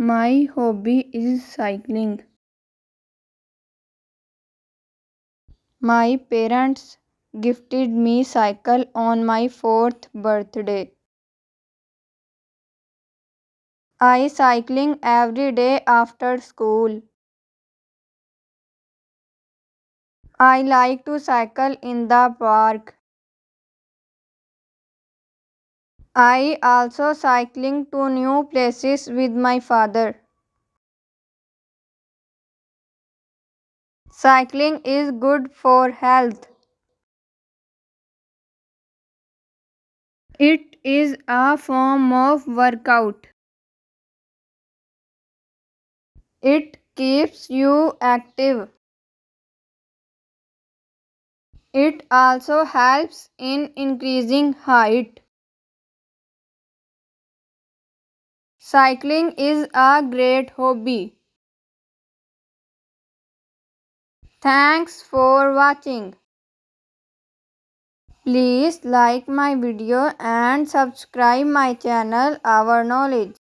My hobby is cycling. My parents gifted me cycle on my 4th birthday. I cycling every day after school. I like to cycle in the park. I also cycling to new places with my father. Cycling is good for health. It is a form of workout. It keeps you active. It also helps in increasing height. Cycling is a great hobby. Thanks for watching. Please like my video and subscribe my channel Our Knowledge.